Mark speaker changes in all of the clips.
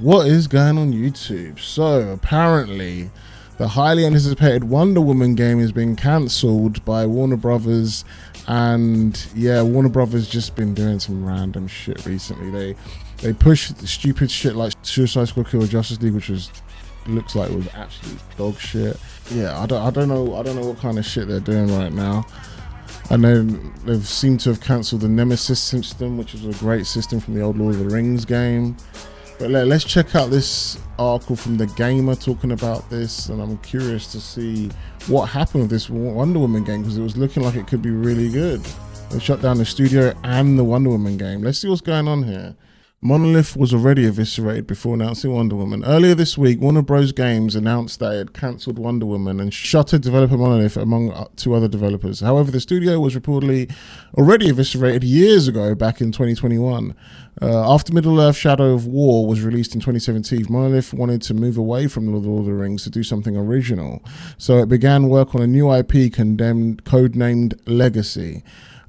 Speaker 1: What is going on YouTube? So apparently the highly anticipated Wonder Woman game is being cancelled by Warner Brothers, and yeah, Warner Brothers just been doing some random shit recently. They pushed the stupid shit like Suicide Squad Kill Justice League, which looks like it was absolute dog shit. Yeah, I don't know what kind of shit they're doing right now. And then they've seemed to have cancelled the Nemesis system, which was a great system from the old Lord of the Rings game. But let's check out this article from The Gamer talking about this, and I'm curious to see what happened with this Wonder Woman game, because it was looking like it could be really good. They shut down the studio and the Wonder Woman game. Let's see what's going on here. Monolith was already eviscerated before announcing Wonder Woman. Earlier this week, Warner Bros. Games announced that it had cancelled Wonder Woman and shuttered developer Monolith among two other developers. However, the studio was reportedly already eviscerated years ago, back in 2021. After Middle-earth: Shadow of War was released in 2017, Monolith wanted to move away from Lord of the Rings to do something original. So it began work on a new IP codenamed Legacy,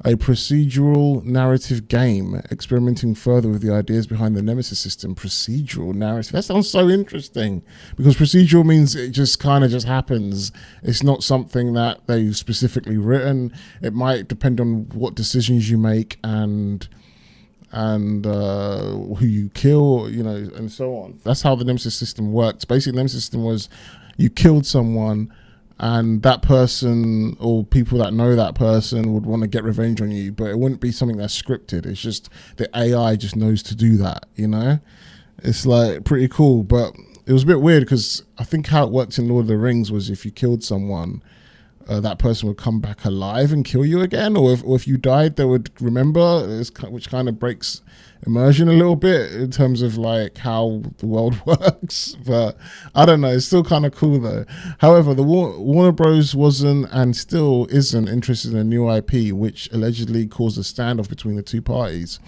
Speaker 1: a procedural narrative game, experimenting further with the ideas behind the Nemesis system. Procedural narrative. That sounds so interesting, because procedural means it just kind of just happens. It's not something that they've specifically written. It might depend on what decisions you make and who you kill, and so on. That's how the Nemesis system works. Basically, the Nemesis system was you killed someone, and that person or people that know that person would want to get revenge on you, but it wouldn't be something that's scripted. It's just the AI just knows to do that, It's like pretty cool, but it was a bit weird because I think how it worked in Lord of the Rings was if you killed someone, that person would come back alive and kill you again, or if you died, they would remember, which kind of breaks immersion a little bit in terms of like how the world works. But I don't know, it's still kind of cool though. However, the Warner Bros. Wasn't and still isn't interested in a new IP, which allegedly caused a standoff between the two parties.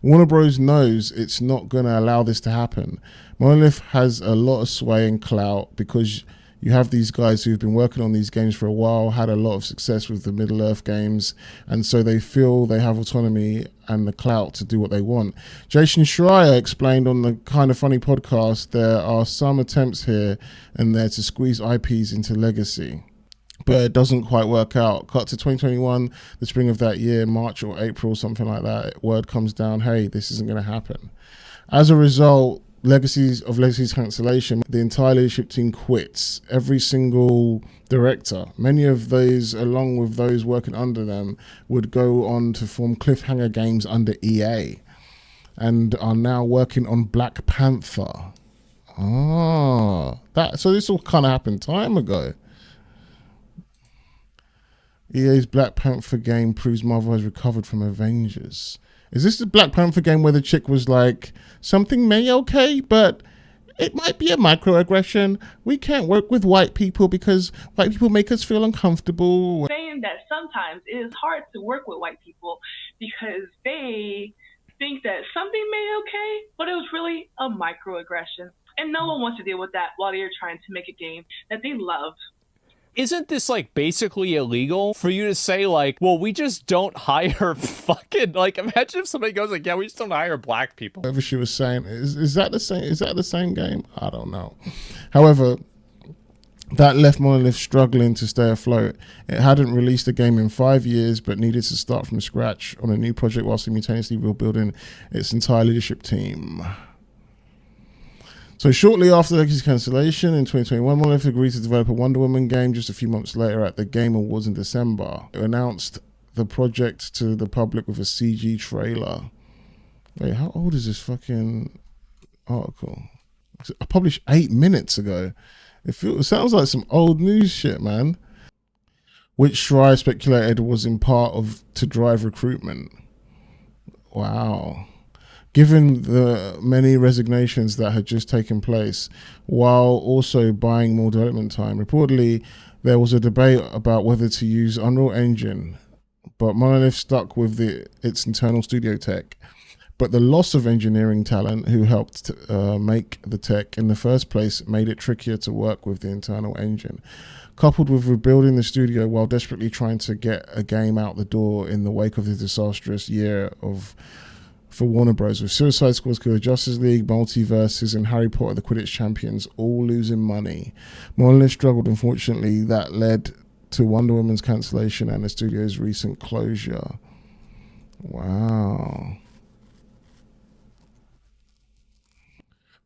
Speaker 1: Warner Bros. Knows it's not going to allow this to happen. Monolith has a lot of sway and clout because you have these guys who've been working on these games for a while, had a lot of success with the Middle-earth games, and so they feel they have autonomy and the clout to do what they want. Jason Schreier explained on the Kind of Funny podcast, there are some attempts here and there to squeeze IPs into Legacy, but it doesn't quite work out. Cut to 2021, the spring of that year, March or April, something like that, word comes down, hey, this isn't going to happen. As a result, Legacy's cancellation, the entire leadership team quits. Every single director, many of those, along with those working under them, would go on to form cliffhanger games under EA and are now working on Black Panther. So this all kind of happened time ago. EA's Black Panther game proves Marvel has recovered from Avengers. Is this the Black Panther game where the chick was like, something may okay, but it might be a microaggression. We can't work with white people because white people make us feel uncomfortable.
Speaker 2: Saying that sometimes it is hard to work with white people because they think that something may okay, but it was really a microaggression. And no one wants to deal with that while they're trying to make a game that they love.
Speaker 3: Isn't this like basically illegal for you to say like, well, we just don't hire fucking, like, imagine if somebody goes like, yeah, we just don't hire black people.
Speaker 1: Whatever she was saying, is that the same? Is that the same game? I don't know. However, that left Monolith struggling to stay afloat. It hadn't released a game in 5 years, but needed to start from scratch on a new project while simultaneously rebuilding its entire leadership team. So shortly after Legacy's cancellation in 2021, Monolith agreed to develop a Wonder Woman game. Just a few months later at the Game Awards in December, it announced the project to the public with a CG trailer. Wait, how old is this fucking article? I published 8 minutes ago. It sounds like some old news shit, man. Which Schreier speculated was in part to drive recruitment. Wow. Given the many resignations that had just taken place, while also buying more development time, reportedly there was a debate about whether to use Unreal Engine, but Monolith stuck with its internal studio tech. But the loss of engineering talent who helped make the tech in the first place made it trickier to work with the internal engine. Coupled with rebuilding the studio while desperately trying to get a game out the door in the wake of the disastrous year of for Warner Bros. With Suicide Squad, Kill the Justice League, Multiverses, and Harry Potter, the Quidditch Champions all losing money. Monolith struggled, unfortunately. That led to Wonder Woman's cancellation and the studio's recent closure. Wow.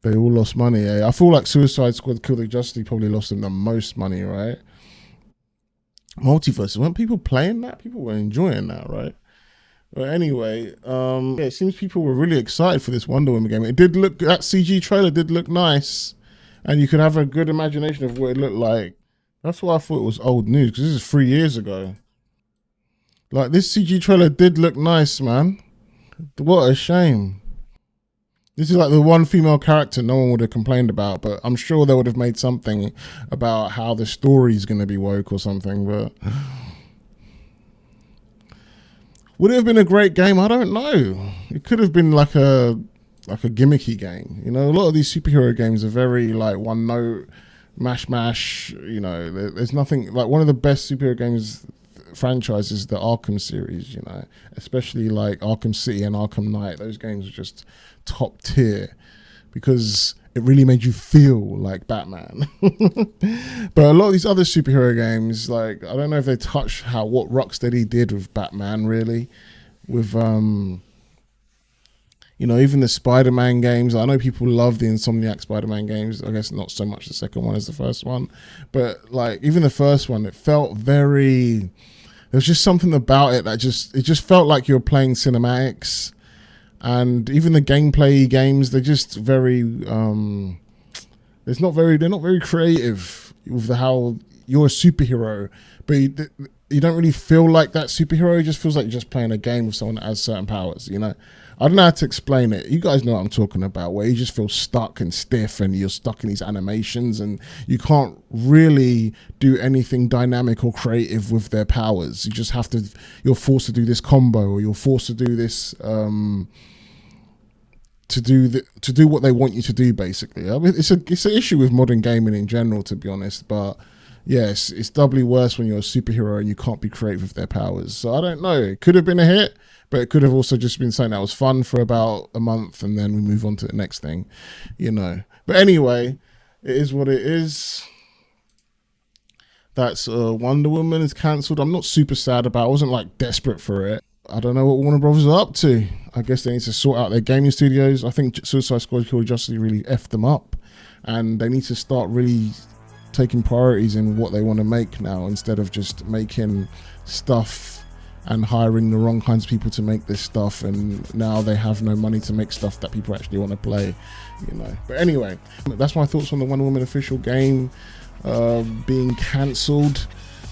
Speaker 1: They all lost money. I feel like Suicide Squad, Kill the Justice League probably lost them the most money, right? Multiverses, weren't people playing that? People were enjoying that, right? But anyway, yeah, it seems people were really excited for this Wonder Woman game. It did look, that CG trailer did look nice, and you could have a good imagination of what it looked like. That's why I thought it was old news, because this is 3 years ago. Like, this CG trailer did look nice, man. What a shame. This is like the one female character no one would have complained about, but I'm sure they would have made something about how the story's going to be woke or something, but... Would it have been a great game? I don't know. It could have been like a gimmicky game. You know, a lot of these superhero games are very like one note, mash. You know, there's nothing like one of the best superhero games franchises, the Arkham series. You know, especially like Arkham City and Arkham Knight. Those games are just top tier because it really made you feel like Batman. But a lot of these other superhero games, like, I don't know if they touch what Rocksteady did with Batman, really. With, you know, even the Spider-Man games. I know people love the Insomniac Spider-Man games. I guess not so much the second one as the first one. But, like, even the first one, it felt very... There was just something about it that it just felt like you were playing cinematics. And even the gameplay games, they're just very, they're not very creative with how you're a superhero, but you don't really feel like that superhero. It just feels like you're just playing a game with someone that has certain powers, you know? I don't know how to explain it. You guys know what I'm talking about, where you just feel stuck and stiff and you're stuck in these animations and you can't really do anything dynamic or creative with their powers. You just have to, you're forced to do this combo or you're forced to do this, to do what they want you to do, basically. I mean, it's an issue with modern gaming in general, to be honest. But yes, it's doubly worse when you're a superhero and you can't be creative with their powers. So I don't know. It could have been a hit, but it could have also just been something that was fun for about a month, and then we move on to the next thing, you know. But anyway, it is what it is. That's Wonder Woman is cancelled. I'm not super sad about it. I wasn't like desperate for it. I don't know what Warner Brothers are up to. I guess they need to sort out their gaming studios. I think Suicide Squad Kill the Justice League really effed them up, and they need to start really taking priorities in what they want to make now, instead of just making stuff and hiring the wrong kinds of people to make this stuff, and now they have no money to make stuff that people actually want to play, you know. But anyway, that's my thoughts on the Wonder Woman official game being cancelled.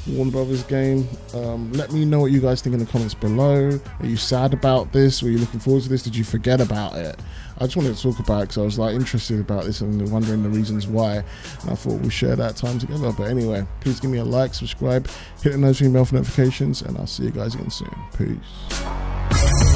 Speaker 1: Warner Brothers game. Let me know what you guys think in the comments below. Are you sad about this? Were you looking forward to this? Did you forget about it? I just wanted to talk about it because I was like interested about this and wondering the reasons why, and I thought we'd share that time together. But anyway, please give me a like, subscribe, hit the notification bell for notifications, and I'll see you guys again soon. Peace.